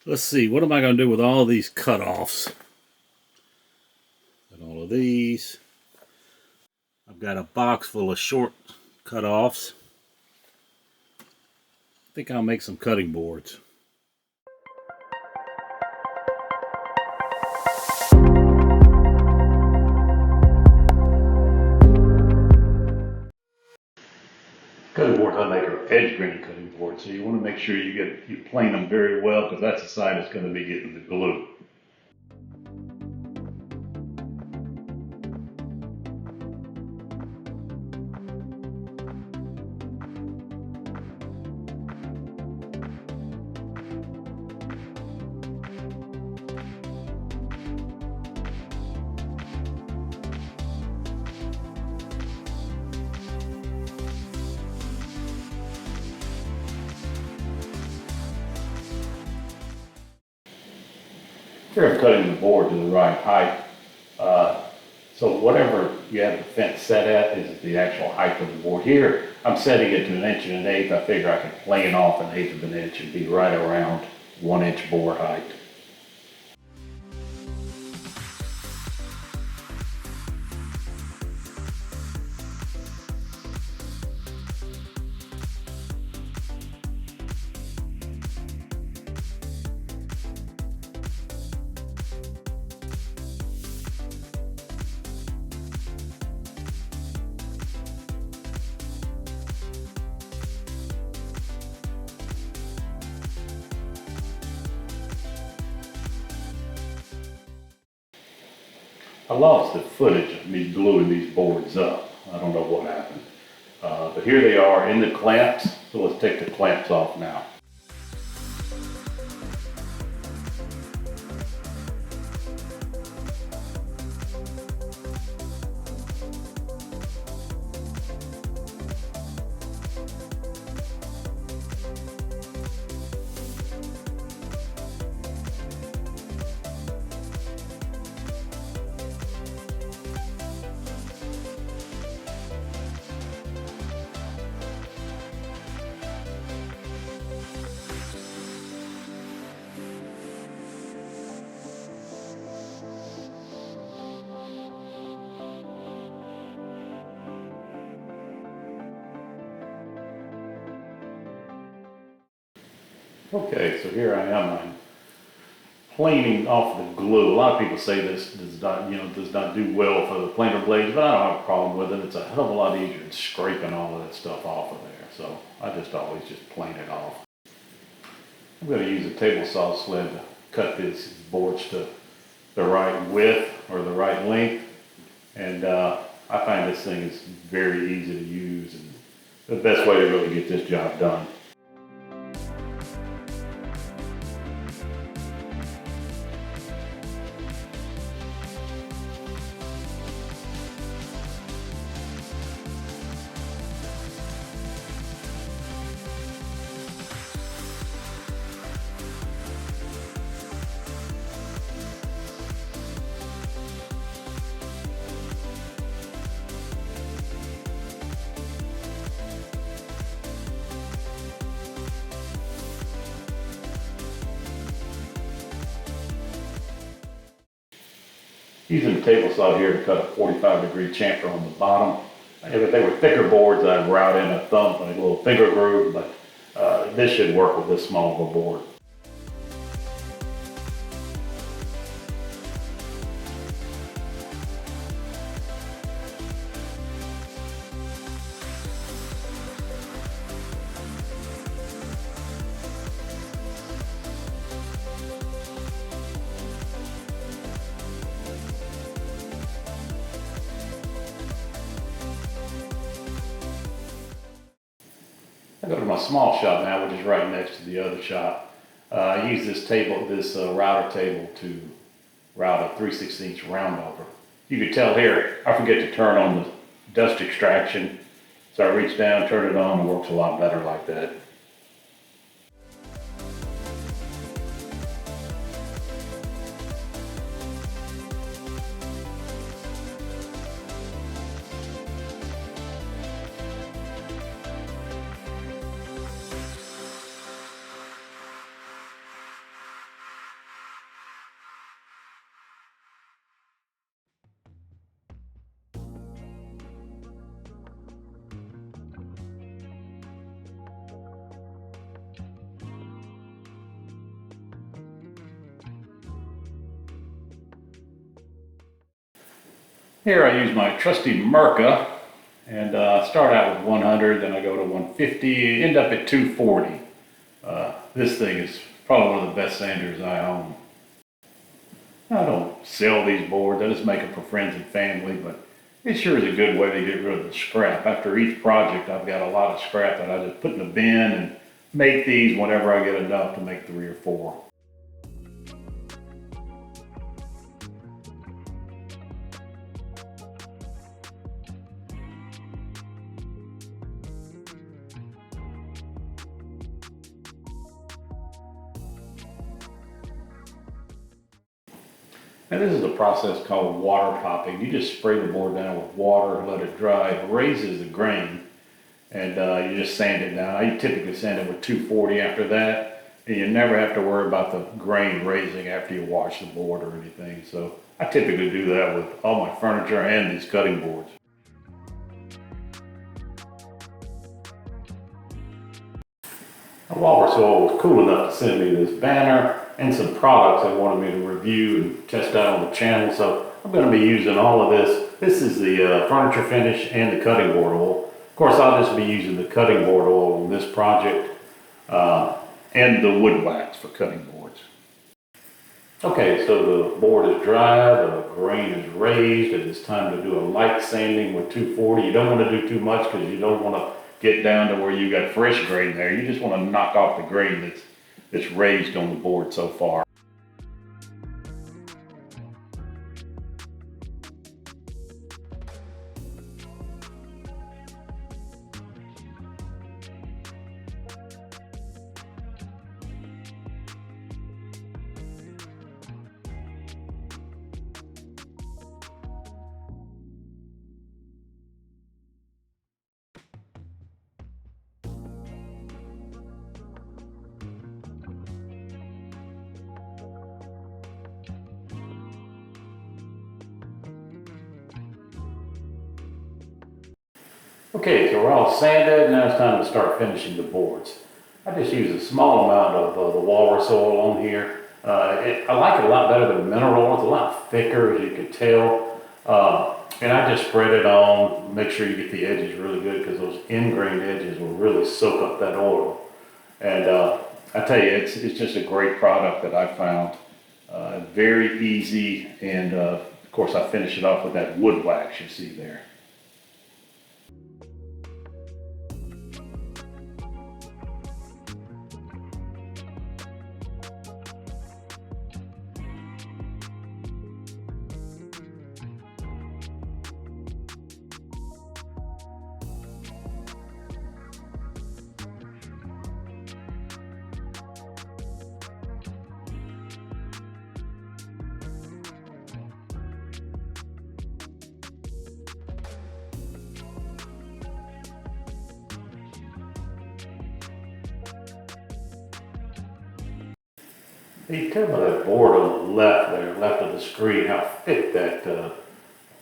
Let's see, what am I going to do with all these cutoffs? And all of these. I've got a box full of short cutoffs. I think I'll make some cutting boards. Cutting boards I make are edge grain cutting boards, so you want to make sure you plane them very well, because that's the side that's going to be getting the glue. Here I'm cutting the board to the right height. So whatever you have the fence set at is the actual height of the board. Here, I'm setting it to 1 1/8 inches. I figure I can plane off 1/8 of an inch and be right around 1 inch board height. I lost the footage of me gluing these boards up. I don't know what happened. But here they are in the clamps. So let's take the clamps off now. Okay, so here I am. I'm planing off the glue. A lot of people say this does not do well for the planer blades, but I don't have a problem with it. It's a hell of a lot easier than scraping all of that stuff off of there. So I just always just plane it off. I'm going to use a table saw sled to cut these boards to the right width or the right length, and I find this thing is very easy to use and the best way to really get this job done. Using the table saw here to cut a 45-degree chamfer on the bottom. If they were thicker boards, I'd route in a thumb, like a little finger groove, but this should work with this small of a board. I go to my small shop now, which is right next to the other shop. I use this router table to route a 3/16 round over. You can tell here, I forget to turn on the dust extraction. So I reach down, turn it on, and it works a lot better like that. Here I use my trusty Mirka and start out with 100, then I go to 150, end up at 240. This thing is probably one of the best sanders I own. I don't sell these boards, I just make them for friends and family, but it sure is a good way to get rid of the scrap. After each project, I've got a lot of scrap that I just put in a bin and make these whenever I get enough to make 3 or 4. Now this is a process called water popping. You just spray the board down with water, let it dry, it raises the grain, and you just sand it down. I typically sand it with 240 after that, and you never have to worry about the grain raising after you wash the board or anything. So I typically do that with all my furniture and these cutting boards. Walrus Oil was cool enough to send me this banner and some products they wanted me to review and test out on the channel, so I'm going to be using all of this. This is the furniture finish and the cutting board oil. Of course, I'll just be using the cutting board oil on this project and the wood wax for cutting boards. Okay, so the board is dry, the grain is raised, and it's time to do a light sanding with 240. You don't want to do too much because you don't want to get down to where you got fresh grain there. You just want to knock off the grain that's raised on the board so far. Okay, so we're all sanded, now it's time to start finishing the boards. I just use a small amount of the walrus oil on here. I like it a lot better than mineral oil. It's a lot thicker, as you can tell. And I just spread it on, make sure you get the edges really good because those ingrained edges will really soak up that oil. And I tell you, it's just a great product that I found. Very easy, and of course I finish it off with that wood wax you see there. You can tell by that board on the left there, left of the screen, how thick that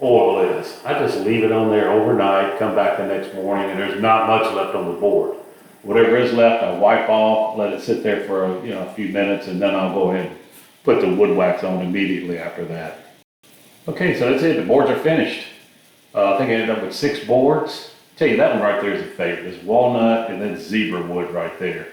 oil is. I just leave it on there overnight, come back the next morning, and there's not much left on the board. Whatever is left, I wipe off, let it sit there for a few minutes, and then I'll go ahead and put the wood wax on immediately after that. Okay, so that's it. The boards are finished. I think I ended up with 6 boards. Tell you, that one right there is a favorite. It's walnut and then zebra wood right there.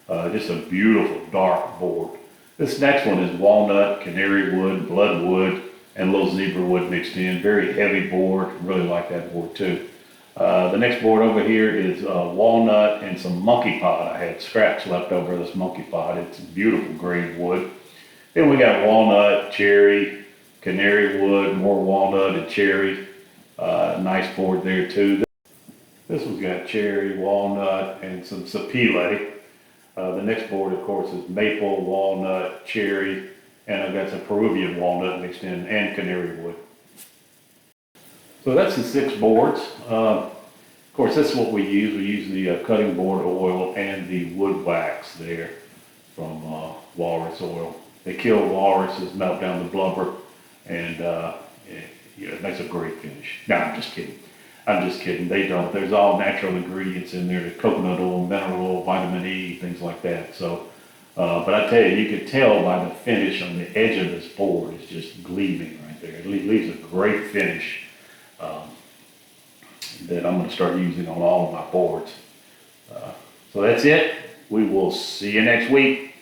Just a beautiful dark board. This next one is walnut, canary wood, bloodwood, and a little zebra wood mixed in. Very heavy board. Really like that board too. The next board over here is walnut and some monkey pod. I had scraps left over this monkey pod. It's beautiful grain wood. Then we got walnut, cherry, canary wood, more walnut and cherry. Nice board there too. This one's got cherry, walnut, and some sapele. The next board, of course, is maple, walnut, cherry, and I've got some Peruvian walnut mixed in, and canary wood. So that's the 6 boards. Of course, this is what we use. We use the cutting board oil and the wood wax there from walrus oil. They kill walruses, melt down the blubber, and it makes a great finish. No, I'm just kidding. I'm just kidding. They don't. There's all natural ingredients in there, the coconut oil, mineral oil, vitamin E, things like that. So, but I tell you, you can tell by the finish on the edge of this board, it's just gleaming right there. It leaves a great finish. that I'm gonna start using on all of my boards. So that's it. We will see you next week.